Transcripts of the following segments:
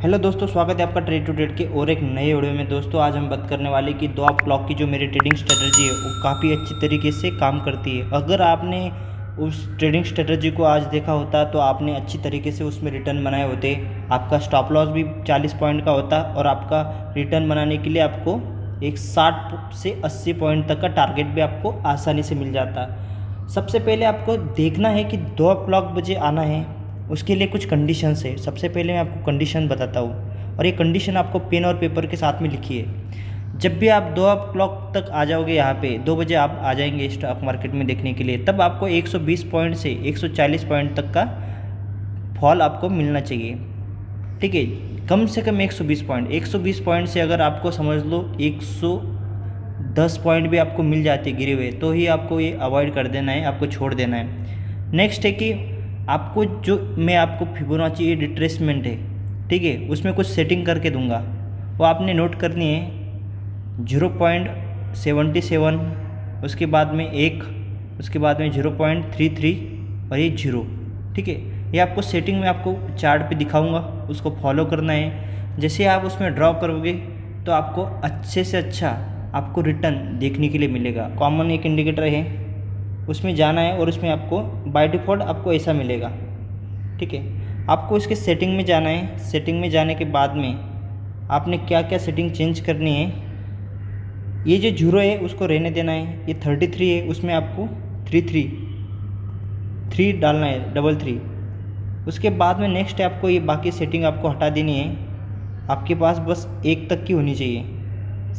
Hello दोस्तों, स्वागत है आपका ट्रेड टू ट्रेड के और एक नए वीडियो में। दोस्तों आज हम बात करने वाले कि 2 आप क्लॉक की जो मेरी ट्रेडिंग स्ट्रेटजी है वो काफ़ी अच्छी तरीके से काम करती है। अगर आपने उस ट्रेडिंग स्ट्रेटजी को आज देखा होता तो आपने अच्छी तरीके से उसमें रिटर्न बनाए होते। आपका स्टॉप लॉस भी 40 पॉइंट का होता और आपका रिटर्न बनाने के लिए आपको एक 60 से 80 पॉइंट तक का टारगेट भी आपको आसानी से मिल जाता। सबसे पहले आपको देखना है कि 2 क्लॉक बजे आना है, उसके लिए कुछ कंडीशंस है। सबसे पहले मैं आपको कंडीशन बताता हूँ और ये कंडीशन आपको पेन और पेपर के साथ में लिखिए। जब भी आप 2 क्लॉक तक आ जाओगे, यहाँ पे 2 बजे आप आ जाएंगे स्टॉक मार्केट में देखने के लिए, तब आपको 120 पॉइंट से 140 पॉइंट तक का फॉल आपको मिलना चाहिए। ठीक है, कम से कम 120 पॉइंट। 120 पॉइंट से अगर आपको समझ लो 110 पॉइंट भी आपको मिल जाते गिरे हुए, तो ही आपको ये अवॉइड कर देना है, आपको छोड़ देना है। नेक्स्ट है कि आपको जो मैं आपको फिबोनाची रिट्रेसमेंट है, ठीक है, उसमें कुछ सेटिंग करके दूंगा, वो आपने नोट करनी है। 0.77, उसके बाद में 1, उसके बाद में 0.33 और ये 0। ठीक है, ये आपको सेटिंग में आपको चार्ट पे दिखाऊंगा, उसको फॉलो करना है। जैसे आप उसमें ड्रॉ करोगे तो आपको अच्छे से अच्छा आपको रिटर्न देखने के लिए मिलेगा। कॉमन एक इंडिकेटर है, उसमें जाना है और उसमें आपको बाय डिफ़ॉल्ट आपको ऐसा मिलेगा। ठीक है, आपको इसके सेटिंग में जाना है। सेटिंग में जाने के बाद में आपने क्या क्या सेटिंग चेंज करनी है। ये जो 0 है उसको रहने देना है। ये 33 है, उसमें आपको 3 डालना है, 33। उसके बाद में नेक्स्ट है आपको ये बाकी सेटिंग आपको हटा देनी है। आपके पास बस 1 तक की होनी चाहिए।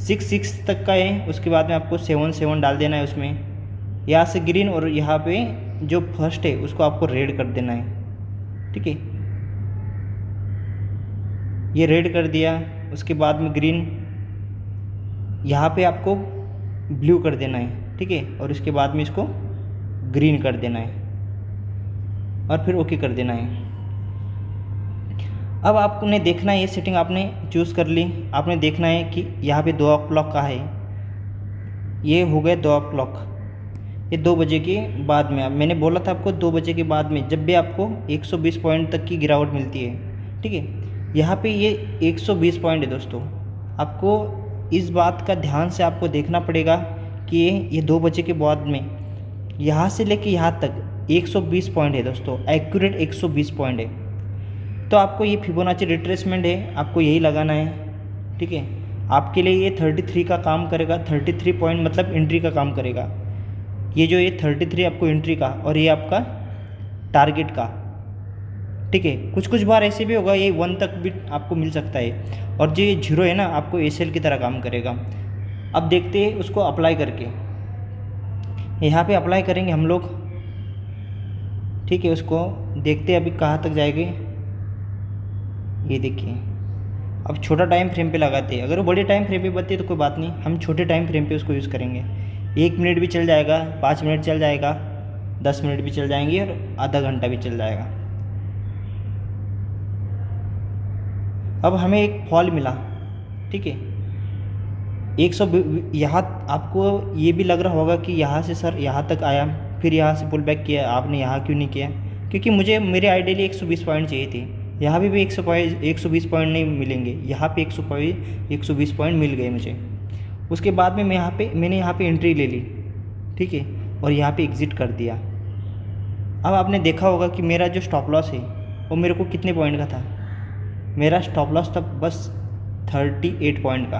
6 तक का है, उसके बाद में आपको 7 डाल देना है उसमें। यहाँ से ग्रीन और यहाँ पे जो फर्स्ट है उसको आपको रेड कर देना है। ठीक है, ये रेड कर दिया। उसके बाद में ग्रीन, यहाँ पे आपको ब्लू कर देना है। ठीक है, और उसके बाद में इसको ग्रीन कर देना है और फिर ओके कर देना है। अब आपने देखना है, ये सेटिंग आपने चूज़ कर ली। आपने देखना है कि यहाँ पे 2 क्लॉक का है, ये हो गए 2 क्लॉक। ये 2 बजे के बाद में, मैंने बोला था आपको 2 बजे के बाद में जब भी आपको 120 पॉइंट तक की गिरावट मिलती है। ठीक है, यहाँ पे ये 120 पॉइंट है दोस्तों। आपको इस बात का ध्यान से आपको देखना पड़ेगा कि ये 2 बजे के बाद में यहाँ से लेके यहाँ तक 120 पॉइंट है दोस्तों, एक्यूरेट 120 पॉइंट है। तो आपको ये फिबोनाची रिट्रेसमेंट है, आपको यही लगाना है। ठीक है, आपके लिए ये 33 का काम करेगा। 33 पॉइंट मतलब एंट्री का काम करेगा। ये जो ये 33 आपको एंट्री का और ये आपका टारगेट का। ठीक है, कुछ बार ऐसे भी होगा, ये 1 तक भी आपको मिल सकता है। और जो ये 0 है ना, आपको एसएल की तरह काम करेगा। अब देखते हैं उसको अप्लाई करके। यहाँ पे अप्लाई करेंगे हम लोग। ठीक है, उसको देखते हैं अभी कहाँ तक जाएंगे। ये देखिए, अब छोटा टाइम फ्रेम पे लगाते हैं। अगर वो बड़े टाइम फ्रेम पे बनती है तो कोई बात नहीं, हम छोटे टाइम फ्रेम पे उसको यूज़ करेंगे। 1 मिनट भी चल जाएगा, 5 मिनट चल जाएगा, 10 मिनट भी चल जाएंगे और आधा घंटा भी चल जाएगा। अब हमें एक फॉल मिला। ठीक है, 100 यहाँ आपको ये भी लग रहा होगा कि यहाँ से सर यहाँ तक आया, फिर यहाँ से पुल बैक किया, आपने यहाँ क्यों नहीं किया? क्योंकि मुझे मेरे आइडियली 120 पॉइंट चाहिए थे। यहाँ भी 120 पॉइंट नहीं मिलेंगे, यहाँ पे 120 पॉइंट मिल गए मुझे। उसके बाद में मैंने यहाँ पे एंट्री ले ली। ठीक है, और यहाँ पे एग्ज़िट कर दिया। अब आपने देखा होगा कि मेरा जो स्टॉप लॉस है वो मेरे को कितने पॉइंट का था। मेरा स्टॉप लॉस था बस 38 पॉइंट का।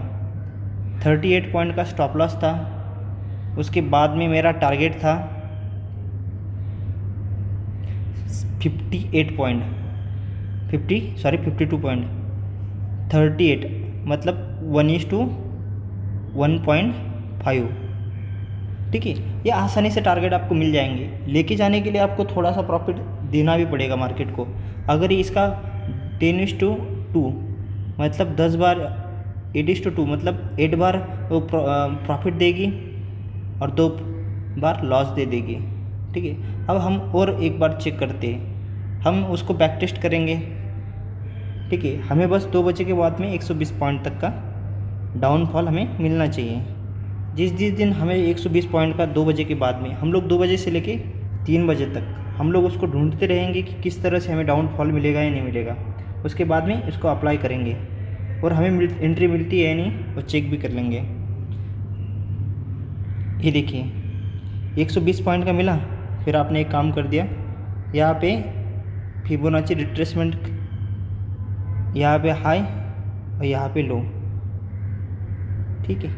38 पॉइंट का स्टॉप लॉस था। उसके बाद में मेरा टारगेट था 52 पॉइंट। 38 मतलब 1:1.5। ठीक है, ये आसानी से टारगेट आपको मिल जाएंगे। लेके जाने के लिए आपको थोड़ा सा प्रॉफिट देना भी पड़ेगा मार्केट को। अगर इसका 10:2 मतलब 10 बार 8:2 मतलब 8 बार वो प्रॉफिट देगी और 2 बार लॉस दे देगी। ठीक है, अब हम और एक बार चेक करते हैं, हम उसको बैक टेस्ट करेंगे। ठीक है, हमें बस 2 बजे के बाद में 120 पॉइंट तक का डाउनफॉल हमें मिलना चाहिए। जिस दिन हमें 120 पॉइंट का 2 बजे के बाद में, हम लोग 2 बजे से लेके 3 बजे तक हम लोग उसको ढूंढते रहेंगे कि किस तरह से हमें डाउनफॉल मिलेगा या नहीं मिलेगा। उसके बाद में इसको अप्लाई करेंगे और हमें एंट्री मिलती है नहीं और चेक भी कर लेंगे। ये देखिए 120 पॉइंट का मिला। फिर आपने एक काम कर दिया, यहाँ पे फिबोनाची रिट्रेसमेंट, यहाँ पे हाई और यहाँ पे लो। ठीक है,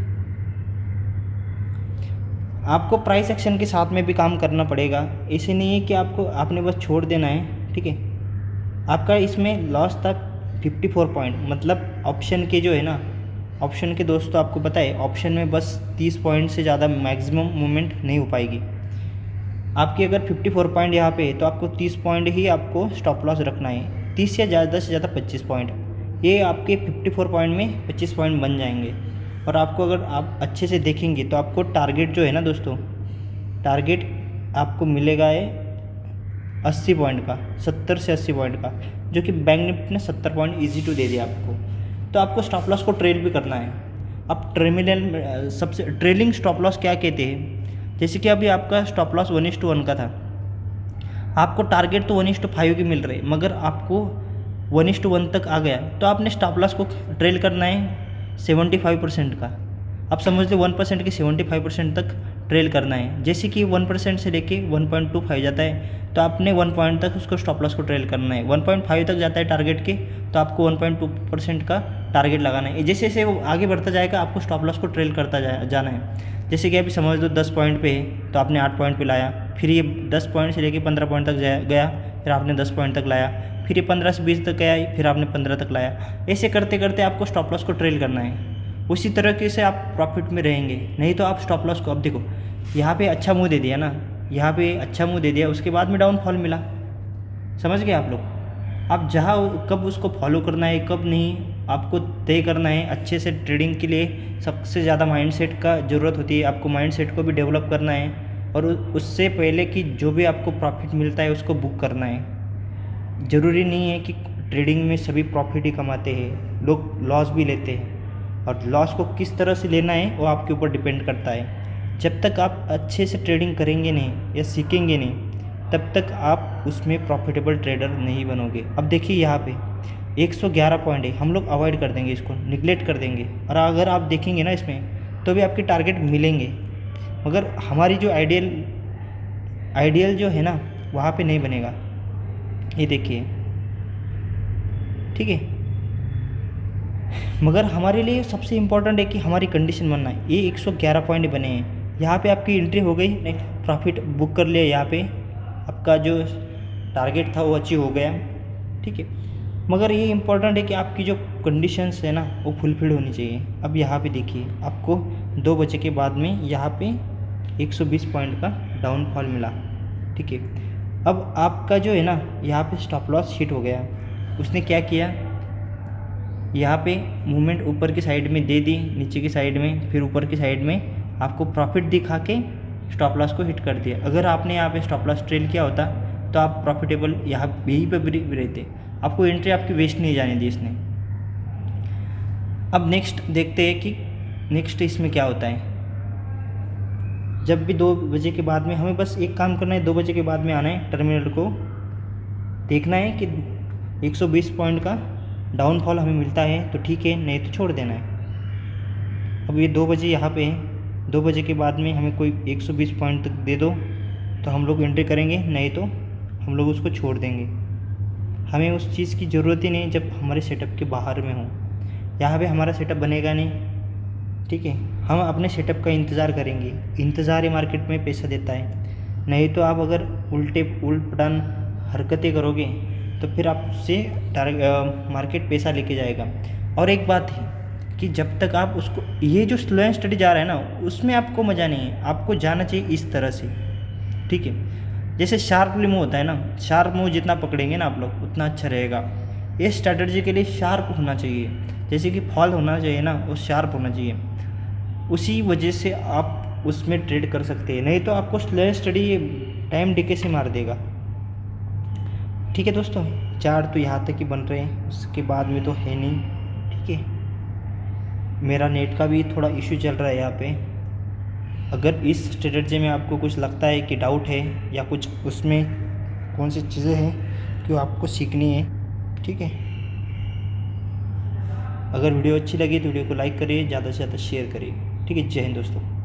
आपको प्राइस एक्शन के साथ में भी काम करना पड़ेगा। ऐसे नहीं है कि आपने बस छोड़ देना है। ठीक है, आपका इसमें लॉस था 54 पॉइंट, मतलब ऑप्शन के जो है ना, ऑप्शन के दोस्तों आपको पता है ऑप्शन में बस 30 पॉइंट से ज़्यादा मैक्सिमम मूवमेंट नहीं हो पाएगी। आपकी अगर 54 पॉइंट यहाँ पे है तो आपको 30 पॉइंट ही आपको स्टॉप लॉस रखना है, 30 या ज़्यादा से ज़्यादा 25 पॉइंट। ये आपके 54 पॉइंट में 25 पॉइंट बन जाएंगे। और आपको अगर आप अच्छे से देखेंगे तो आपको टारगेट जो है ना दोस्तों, टारगेट आपको मिलेगा है 80 पॉइंट का, 70 से 80 पॉइंट का, जो कि बैंक निफ्टी ने 70 पॉइंट ईजी टू दे दिया आपको। तो आपको स्टॉप लॉस को ट्रेल भी करना है। अब सबसे ट्रेलिंग स्टॉप लॉस क्या कहते हैं, जैसे कि अभी आपका स्टॉप लॉस 1:1 का था, आपको टारगेट तो 1:5 की मिल रही, मगर आपको 1:1 तक आ गया तो आपने स्टॉप लॉस को ट्रेल करना है 75% का। आप समझ लो 1% की 75% तक ट्रेल करना है। जैसे कि 1% से लेके 1.25 जाता है तो आपने 1 पॉइंट तक उसको स्टॉप लॉस को ट्रेल करना है। 1.5 तक जाता है टारगेट के तो आपको 1.2% का टारगेट लगाना है। जैसे जैसे वो आगे बढ़ता जाएगा आपको स्टॉप लॉस को ट्रेल करता जाना है। जैसे कि अभी समझ लो 10 पॉइंट पे है तो आपने 8 पॉइंट पे लाया, फिर ये 10 पॉइंट से लेके 15 पॉइंट तक गया, फिर आपने 10 पॉइंट तक लाया, फिर ये 15 से 20 तक गया, फिर आपने 15 तक लाया। ऐसे करते करते आपको स्टॉप लॉस को ट्रेल करना है। उसी तरीके से आप प्रॉफिट में रहेंगे। नहीं तो आप स्टॉप लॉस को, अब देखो यहाँ पे अच्छा मुंह दे दिया ना, यहाँ पे अच्छा मुंह दे दिया, उसके बाद में डाउनफॉल मिला। समझ गए आप लोग। आप जहाँ कब उसको फॉलो करना है कब नहीं, आपको तय करना है। अच्छे से ट्रेडिंग के लिए सबसे ज़्यादा माइंडसेट का ज़रूरत होती है। आपको माइंडसेट को भी डेवलप करना है और उससे पहले कि जो भी आपको प्रॉफिट मिलता है उसको बुक करना है। ज़रूरी नहीं है कि ट्रेडिंग में सभी प्रॉफिट ही कमाते हैं, लोग लॉस भी लेते हैं। और लॉस को किस तरह से लेना है वो आपके ऊपर डिपेंड करता है। जब तक आप अच्छे से ट्रेडिंग करेंगे नहीं या सीखेंगे नहीं, तब तक आप उसमें प्रॉफिटेबल ट्रेडर नहीं बनोगे। अब देखिए यहाँ पे 111 पॉइंट है, हम लोग अवॉइड कर देंगे, इसको निगलेक्ट कर देंगे। और अगर आप देखेंगे ना इसमें तो भी आपके टारगेट मिलेंगे, मगर हमारी जो आइडियल जो है ना वहाँ पे नहीं बनेगा। ये देखिए, ठीक है, मगर हमारे लिए सबसे इम्पोर्टेंट है कि हमारी कंडीशन बनना है। ये 111 पॉइंट बने हैं, यहाँ पे आपकी एंट्री हो गई, नहीं प्रॉफिट बुक कर लिया, यहाँ पे आपका जो टारगेट था वो अचीव हो गया। ठीक है, मगर ये इम्पोर्टेंट है कि आपकी जो कंडीशंस है ना वो फुलफिल होनी चाहिए। अब यहाँ पे देखिए आपको 2 बजे के बाद में यहाँ पे 120 पॉइंट का डाउनफॉल मिला। ठीक है, अब आपका जो है ना यहाँ पे स्टॉप लॉस हिट हो गया। उसने क्या किया, यहाँ पे मूवमेंट ऊपर की साइड में दे दी, नीचे की साइड में, फिर ऊपर की साइड में आपको प्रॉफिट दिखा के स्टॉप लॉस को हिट कर दिया। अगर आपने यहाँ पे स्टॉप लॉस ट्रेल किया होता तो आप प्रॉफिटेबल यहीं पे भी रहते। आपको एंट्री आपकी वेस्ट नहीं जाने दी इसने। अब नेक्स्ट देखते हैं कि नेक्स्ट इसमें क्या होता है। जब भी 2 बजे के बाद में हमें बस एक काम करना है, 2 बजे के बाद में आना है, टर्मिनल को देखना है कि 120 पॉइंट का डाउनफॉल हमें मिलता है तो ठीक है, नहीं तो छोड़ देना है। अब ये 2 बजे यहाँ पे है, 2 बजे के बाद में हमें कोई 120 पॉइंट तक दे दो तो हम लोग एंट्री करेंगे, नहीं तो हम लोग उसको छोड़ देंगे। हमें उस चीज़ की ज़रूरत ही नहीं जब हमारे सेटअप के बाहर में हो। यहाँ पे हमारा सेटअप बनेगा नहीं। ठीक है, हम अपने सेटअप का इंतज़ार करेंगे। इंतज़ार ही मार्केट में पैसा देता है। नहीं तो आप अगर उल्ट पटान हरकतें करोगे तो फिर आपसे मार्केट पैसा लेके जाएगा। और एक बात है कि जब तक आप उसको, ये जो स्लो एंड स्टडी जा रहा है ना उसमें आपको मज़ा नहीं है, आपको जाना चाहिए इस तरह से। ठीक है, जैसे शार्पली मूव होता है ना, शार्प मूव जितना पकड़ेंगे ना आप लोग उतना अच्छा रहेगा। ये स्ट्रैटेजी के लिए शार्प होना चाहिए, जैसे कि फॉल होना चाहिए ना वो शार्प होना चाहिए। उसी वजह से आप उसमें ट्रेड कर सकते हैं, नहीं तो आपको slow and study time decay से मार देगा। ठीक है दोस्तों, चार्ट तो यहाँ तक ही बन रहे हैं, उसके बाद में तो है नहीं। ठीक है, मेरा नेट का भी थोड़ा इशू चल रहा है यहाँ पे। अगर इस स्ट्रेटजी में आपको कुछ लगता है कि डाउट है या कुछ उसमें कौन सी चीज़ें हैं कि आपको सीखनी है, ठीक है, अगर वीडियो अच्छी लगी तो वीडियो को लाइक करिए, ज़्यादा से ज़्यादा शेयर करिए। ठीक है, जय हिंद दोस्तों।